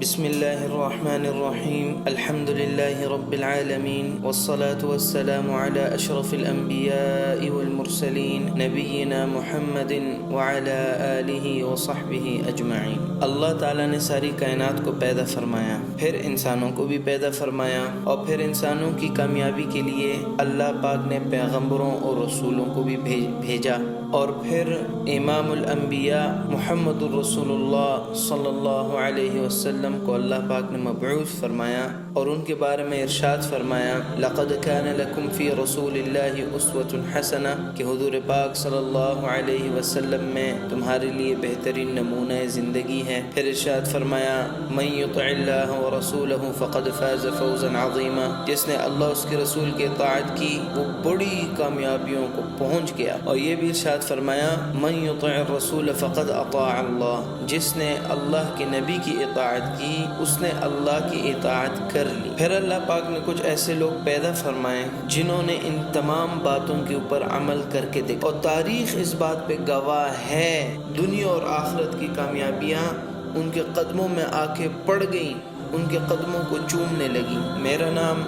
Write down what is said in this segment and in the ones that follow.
بسم اللہ الرحمن الرحیم الحمد للہ رب العالمین والصلاة والسلام علی اشرف الانبیاء والمرسلین نبینا محمد وعلی آلہ وصحبہ اجمعین۔ اللہ تعالیٰ نے ساری کائنات کو پیدا فرمایا، پھر انسانوں کو بھی پیدا فرمایا، اور پھر انسانوں کی کامیابی کے لیے اللہ پاک نے پیغمبروں اور رسولوں کو بھی بھیجا، اور پھر امام الانبیاء محمد الرسول اللہ صلی اللہ علیہ وسلم کو اللہ پاک نے مبعوث فرمایا، اور ان کے بارے میں ارشاد فرمایا لقد كان لكم في رسول الله اسوة حسنہ، کہ حضور پاک صلی اللہ علیہ وسلم میں تمہارے لیے بہترین نمونہ زندگی ہے۔ پھر ارشاد فرمایا من يطع الله ورسوله فقد فاز فوزا عظیما، جس نے اللہ اس کے رسول کی اطاعت کی وہ بڑی کامیابیوں کو پہنچ گیا۔ اور یہ بھی ارشاد فرمایا من يطع الرسول فقد اطاع اللہ، جس نے اللہ کے نبی کی اطاعت کی اس نے اللہ کی اطاعت کر لی۔ پھر اللہ پاک نے کچھ ایسے لوگ پیدا فرمائے جنہوں نے ان تمام باتوں کے اوپر عمل کر کے دیکھا، اور تاریخ اس بات پہ گواہ ہے، دنیا اور آخرت کی کامیابیاں ان کے قدموں میں آ کے پڑ گئیں، ان کے قدموں کو چومنے لگیں۔ میرا نام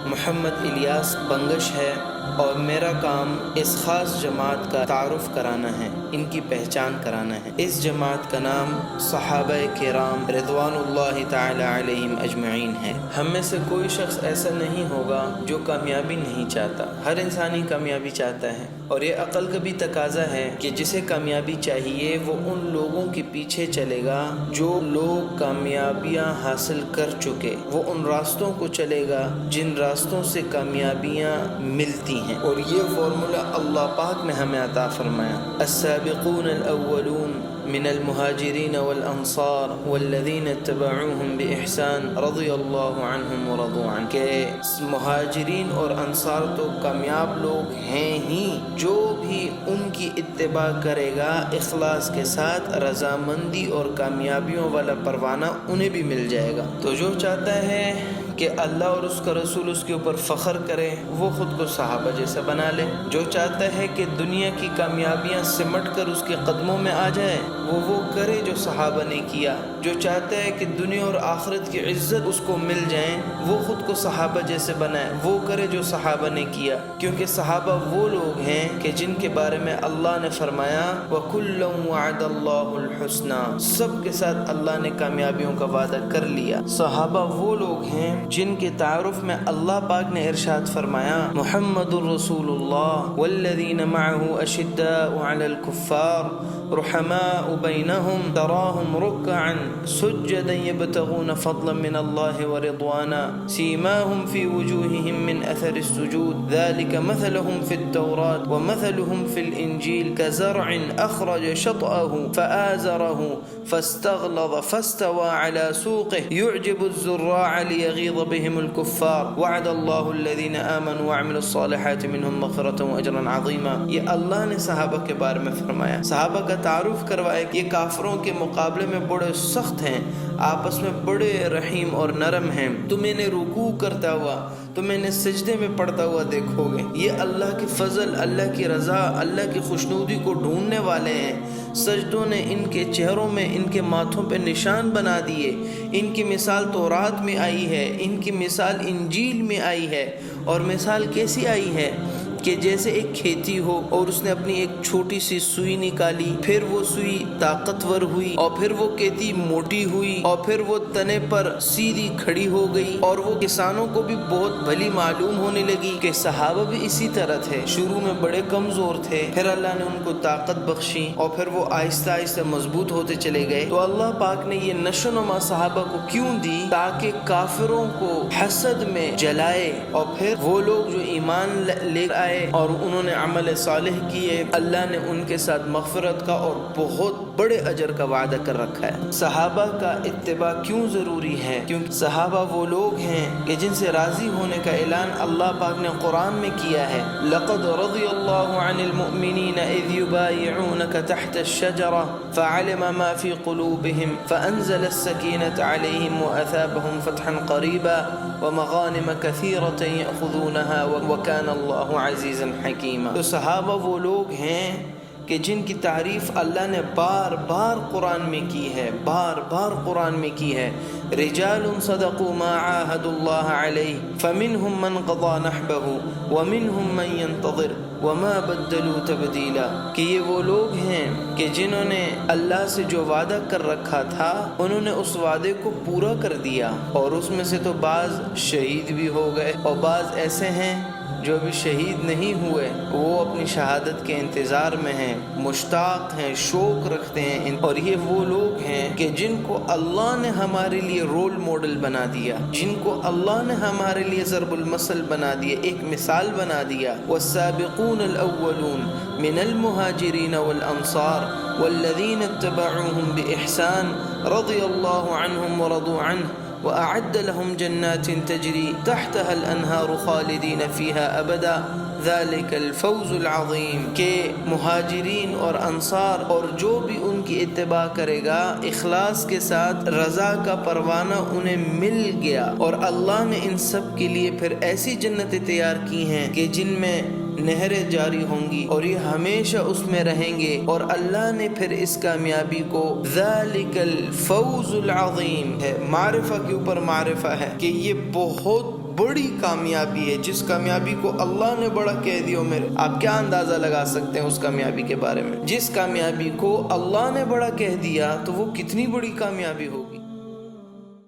محمد الیاس بنگش ہے، اور میرا کام اس خاص جماعت کا تعارف کرانا ہے، ان کی پہچان کرانا ہے۔ اس جماعت کا نام صحابہ کرام رضوان اللہ تعالی علیہم اجمعین ہے۔ ہم میں سے کوئی شخص ایسا نہیں ہوگا جو کامیابی نہیں چاہتا، ہر انسان ہی کامیابی چاہتا ہے، اور یہ عقل کا بھی تقاضا ہے کہ جسے کامیابی چاہیے وہ ان لوگوں کے پیچھے چلے گا جو لوگ کامیابیاں حاصل کر چکے، وہ ان راستوں کو چلے گا جن راستوں سے کامیابیاں ملتی ہیں، اور یہ فارمولا اللہ پاک نے ہمیں عطا فرمایا۔ السابقون الاولون من المہاجرین والانصار والذین اتبعوهم بإحسان رضی اللہ عنہم ورضوا عنہ، کہ مہاجرین اور انصار تو کامیاب لوگ ہیں ہی، جو بھی ان کی اتباع کرے گا اخلاص کے ساتھ رضامندی اور کامیابیوں والا پروانہ انہیں بھی مل جائے گا۔ تو جو چاہتا ہے کہ اللہ اور اس کا رسول اس کے اوپر فخر کرے وہ خود کو صحابہ جیسا بنا لے، جو چاہتا ہے کہ دنیا کی کامیابیاں سمٹ کر اس کے قدموں میں آ جائے وہ کرے جو صحابہ نے کیا، جو چاہتا ہے کہ دنیا اور آخرت کی عزت اس کو مل جائیں وہ خود کو صحابہ جیسے بنائے، وہ کرے جو صحابہ نے کیا، کیونکہ صحابہ وہ لوگ ہیں کہ جن کے بارے میں اللہ نے فرمایا وَكُلًّا وَعَدَ اللَّهُ الْحُسْنَى، سب کے ساتھ اللہ نے کامیابیوں کا وعدہ کر لیا۔ صحابہ وہ لوگ ہیں جن کے تعارف میں اللہ پاک نے ارشاد فرمایا محمد الرسول اللہ والذین معه اشداء علی الکفار رحماء بینہم تراہم رکعا سجدا یبتغون فضلا من اللہ ورضوانا سیماہم فی وجوہہم من اثر السجود ذلک مثلہم فی التوراة ومثلہم فی الانجیل کزرع اخرج شطأه فآزره فاستغلظ فاستوى على سوقه يعجب الزراع ليغيظ بهم الكفار وعد الله الذين آمنوا وعملوا الصالحات منهم مغفرة وأجرا عظيما۔ یہ اللہ نے صحابہ کے بارے میں فرمایا، صحابہ کا تعارف کروایا کہ یہ کافروں کے مقابلے میں بڑے سخت ہیں، آپس میں بڑے رحیم اور نرم ہیں، تم انہیں رکوع کرتا ہوا تم انہیں سجدے میں پڑھتا ہوا دیکھو گے، یہ اللہ کی فضل، اللہ کی رضا، اللہ کی خوشنودی کو ڈھونڈنے والے ہیں۔ سجدوں نے ان کے چہروں میں ان کے ماتھوں پہ نشان بنا دیے، ان کی مثال تورات میں آئی ہے، ان کی مثال انجیل میں آئی ہے، اور مثال کیسی آئی ہے کہ جیسے ایک کھیتی ہو اور اس نے اپنی ایک چھوٹی سی سوئی نکالی، پھر وہ سوئی طاقتور ہوئی، اور پھر وہ کھیتی موٹی ہوئی، اور پھر وہ تنے پر سیدھی کھڑی ہو گئی، اور وہ کسانوں کو بھی بہت بھلی معلوم ہونے لگی کہ صحابہ بھی اسی طرح تھے، شروع میں بڑے کمزور تھے، پھر اللہ نے ان کو طاقت بخشی، اور پھر وہ آہستہ آہستہ مضبوط ہوتے چلے گئے۔ تو اللہ پاک نے یہ نشو و نما صحابہ کو کیوں دی؟ تاکہ کافروں کو حسد میں جلائے، اور پھر وہ لوگ جو ایمان لے آئے اور انہوں نے عمل صالح کیے، اللہ نے ان کے ساتھ مغفرت کا اور بہت بڑے اجر کا وعدہ کر رکھا ہے۔ صحابہ کا اتباع کیوں ضروری ہے؟ کیونکہ صحابہ وہ لوگ ہیں کہ جن سے راضی ہونے کا اعلان اللہ پاک نے قرآن میں کیا ہے لقد رضی اللہ عن المؤمنین اذ یبایعونک تحت الشجرہ فعلم ما فی قلوبہم فانزل السکینۃ علیہم واثابہم فتحا قریبا ومغانم کثیرۃ یأخذونها وکان اللہ عزیزا حکیما۔ تو صحابہ وہ لوگ ہیں کہ جن کی تعریف اللہ نے بار بار قرآن میں کی ہے، بار بار قرآن میں کی ہے۔ رجال صدقوا ما عاهدوا الله عليه فمنهم من قضى نحبه ومنهم من ينتظر وما بدلوا تبدیلا، کہ یہ وہ لوگ ہیں کہ جنہوں نے اللہ سے جو وعدہ کر رکھا تھا انہوں نے اس وعدے کو پورا کر دیا، اور اس میں سے تو بعض شہید بھی ہو گئے اور بعض ایسے ہیں جو ابھی شہید نہیں ہوئے، وہ اپنی شہادت کے انتظار میں ہیں، مشتاق ہیں، شوق رکھتے ہیں۔ اور یہ وہ لوگ ہیں کہ جن کو اللہ نے ہمارے لیے رول ماڈل بنا دیا، جن کو اللہ نے ہمارے لیے ضرب المثل بنا دیا، ایک مثال بنا دیا۔ والسابقون الاولون من المہاجرین والانصار والذین اتبعوهم بإحسان رضی اللہ عنہم ورضوا عنہ وأعد لهم جنات تجري تحتها الأنهار خالدين فيها أبدا ذلك الفوز العظیم، کہ مہاجرین اور انصار اور جو بھی ان کی اتباع کرے گا اخلاص کے ساتھ، رضا کا پروانہ انہیں مل گیا، اور اللہ نے ان سب کے لیے پھر ایسی جنتیں تیار کی ہیں کہ جن میں نہریں جاری ہوں گی اور یہ ہمیشہ اس میں رہیں گے، اور اللہ نے پھر اس کامیابی کو ذالک الفوز العظیم ہے، معرفہ کے اوپر معرفہ ہے کہ یہ بہت بڑی کامیابی ہے، جس کامیابی کو اللہ نے بڑا کہہ دیا۔ میرے آپ کیا اندازہ لگا سکتے ہیں اس کامیابی کے بارے میں؟ جس کامیابی کو اللہ نے بڑا کہہ دیا تو وہ کتنی بڑی کامیابی ہوگی۔